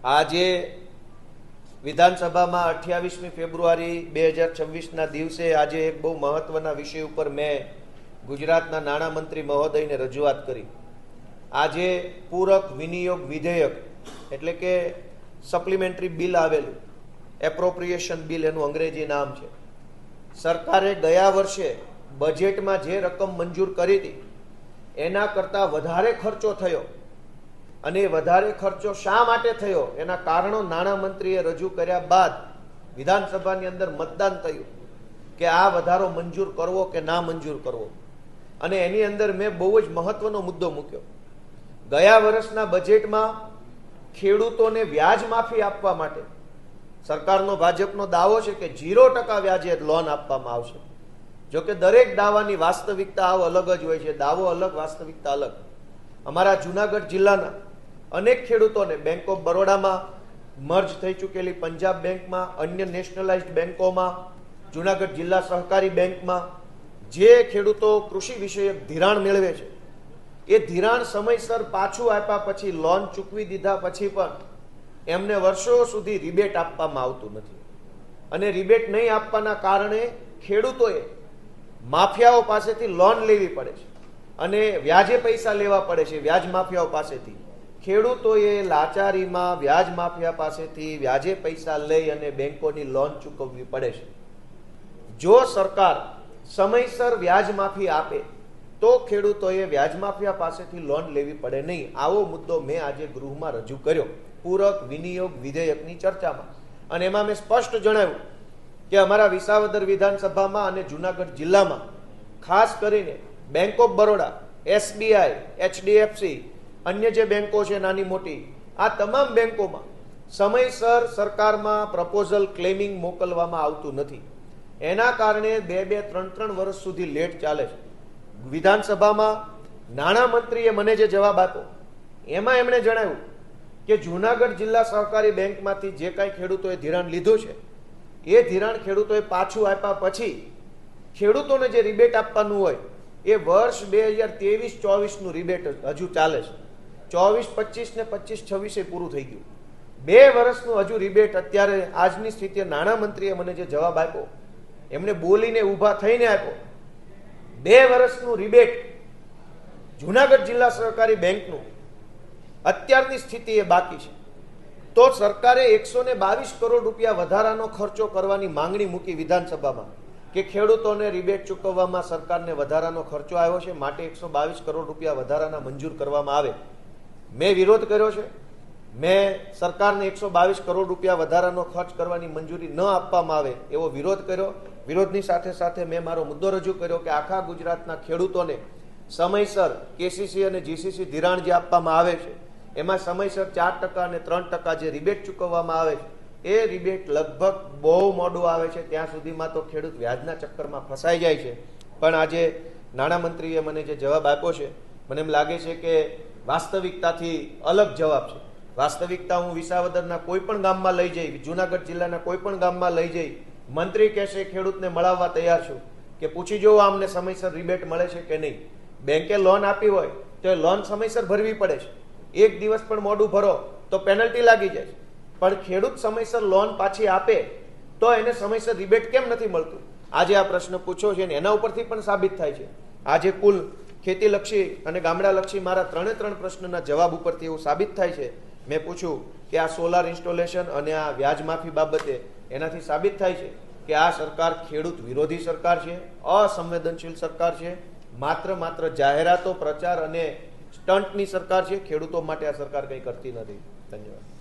આજે વિધાનસભામાં 28મી ફેબ્રુઆરી 2026ના દિવસે આજે એક બહુ મહત્વના વિષય ઉપર મેં ગુજરાતના નાણામંત્રી મહોદયને રજૂઆત કરી। આજે પૂરક વિનિયોગ વિધેયક એટલે કે સપ્લિમેન્ટરી બિલ આવેલું, એપ્રોપ્રિએશન બિલ એનું અંગ્રેજી નામ છે। સરકારે ગયા વર્ષે બજેટમાં જે રકમ મંજૂર કરી હતી એના કરતાં વધારે ખર્ચો થયો અને વધારે ખર્ચો શા માટે થયો એના કારણો નાણામંત્રીએ રજૂ કર્યા બાદ વિધાનસભાની અંદર મતદાન થયું કે આ વધારો મંજૂર કરવો કે ના મંજૂર કરવો। અને એની અંદર મેં બહુ જ મહત્વનો મુદ્દો મૂક્યો। ગયા વર્ષના બજેટમાં ખેડૂતોને વ્યાજ માફી આપવા માટે સરકારનો ભાજપનો દાવો છે કે 0% વ્યાજે લોન આપવામાં આવશે। જોકે દરેક દાવાની વાસ્તવિકતા આવ અલગ જ હોય છે, દાવો અલગ, વાસ્તવિકતા અલગ। અમારા જુનાગઢ જિલ્લાના અનેક ખેડૂતોને બેંક ઓફ બરોડામાં મર્જ થઈ ચૂકેલી પંજાબ બેંકમાં, અન્ય નેશનલાઇઝ્ડ બેંકોમાં, જુનાગઢ જિલ્લા સહકારી બેંકમાં જે ખેડૂતો કૃષિ વિષયક ધિરાણ મેળવે છે એ ધિરાણ સમયસર પાછું આપ્યા પછી, લોન ચૂકવી દીધા પછી પણ એમને વર્ષો સુધી રિબેટ આપવામાં આવતું નથી। અને રિબેટ નહીં આપવાના કારણે ખેડૂતોએ માફિયાઓ પાસેથી લોન લેવી પડે છે અને વ્યાજે પૈસા લેવા પડે છે વ્યાજ માફિયાઓ પાસેથી। ખેડૂતોએ લાચારીમાં વ્યાજ માફિયા પાસેથી વ્યાજે પૈસા લઈ અને બેંકોની લોન ચૂકવવી પડે છે। જો સરકાર સમયસર વ્યાજ માફી આપે તો ખેડૂતોએ વ્યાજ માફિયા પાસેથી લોન લેવી પડે નહીં। આવો મુદ્દો મેં આજે ગૃહમાં રજૂ કર્યો પૂરક વિનિયોગ વિધેયકની ચર્ચામાં। અને એમાં મેં સ્પષ્ટ જણાવ્યું કે અમારા વિસાવદર વિધાનસભામાં અને જુનાગઢ જિલ્લામાં ખાસ કરીને bank of Baroda, SBI, HDFC, અન્ય જે બેંકો છે નાની મોટી, આ તમામ બેંકોમાં સમયસર સરકારમાં પ્રપોઝલ ક્લેમિંગ મોકલવામાં આવતું નથી। એના કારણે 2-3 વર્ષ સુધી લેટ ચાલે છે। વિધાનસભામાં નાણામંત્રીએ મને જે જવાબ આપ્યો એમાં એમણે જણાવ્યું કે જુનાગઢ જિલ્લા સહકારી બેંકમાંથી જે કાંઈ ખેડૂતોએ ધિરાણ લીધું છે એ ધિરાણ ખેડૂતોએ પાછું આપ્યા પછી ખેડૂતોને જે રિબેટ આપવાનું હોય એ વર્ષ 2023-24નું રિબેટ હજુ ચાલે છે। 24-25 ને 25-26 પૂરું થઈ ગયું। 2 વર્ષનું હજુ રિબેટ અત્યારે આજની સ્થિતિએ નાણામંત્રીએ મને જે જવાબ આપ્યો એમણે બોલીને ઊભા થઈને આપ્યો। 2 વર્ષનું રિબેટ જુનાગઢ જિલ્લા સહકારી બેંકનું અત્યારની સ્થિતિ એ બાકી છે તો સરકારે 122 કરોડ રૂપિયા વધારાનો ખર્ચો કરવાની માંગણી મૂકી વિધાનસભામાં કે ખેડૂતોને રિબેટ ચૂકવવામાં સરકારને વધારાનો ખર્ચો આવ્યો છે માટે 122 કરોડ રૂપિયા વધારાના મંજૂર કરવામાં આવે। મેં વિરોધ કર્યો છે। મેં સરકારને 122 કરોડ રૂપિયા વધારાનો ખર્ચ કરવાની મંજૂરી ન આપવામાં આવે એવો વિરોધ કર્યો। વિરોધની સાથે સાથે મેં મારો મુદ્દો રજૂ કર્યો કે આખા ગુજરાતના ખેડૂતોને સમયસર KCC અને GCC ધિરાણ જે આપવામાં આવે છે એમાં સમયસર 4% અને 3% જે રિબેટ ચૂકવવામાં આવે છે એ રિબેટ લગભગ બહુ મોડું આવે છે। ત્યાં સુધીમાં તો ખેડૂત વ્યાજના ચક્કરમાં ફસાઈ જાય છે। પણ આજે નાણામંત્રીએ મને જે જવાબ આપ્યો છે મને એમ લાગે છે કે વાસ્તવિકતાથી અલગ જવાબ છે। વાસ્તવિકતા હું વિસાવદરના કોઈ પણ ગામમાં લઈ જઈ, જુનાગઢ જિલ્લાના કોઈ પણ ગામમાં લઈ જઈ, મંત્રી કહેશે ખેડૂતને મળાવવા તૈયાર છું કે પૂછી જોવો આમને સમયસર રિબેટ મળે છે કે નહીં। બેંકે લોન આપી હોય તો એ લોન સમયસર ભરવી પડે છે। એક દિવસ પણ મોડું ભરો તો પેનલ્ટી લાગી જાય છે। પણ ખેડૂત સમયસર લોન પાછી આપે તો એને સમયસર રિબેટ કેમ નથી મળતું? આજે આ પ્રશ્ન પૂછ્યો છે અને એના ઉપરથી પણ સાબિત થાય છે। આજે કુલ ખેતીલક્ષી અને ગામડાલક્ષી મારા 3 પ્રશ્નના જવાબ ઉપરથી એવું સાબિત થાય છે। મેં પૂછ્યું કે આ સોલાર ઇન્સ્ટોલેશન અને આ વ્યાજ માફી બાબતે એનાથી સાબિત થાય છે કે આ સરકાર ખેડૂત વિરોધી સરકાર છે, અસંવેદનશીલ સરકાર છે, માત્ર જાહેરાતો, પ્રચાર અને સ્ટન્ટની સરકાર છે। ખેડૂતો માટે આ સરકાર કંઈ કરતી નથી। ધન્યવાદ।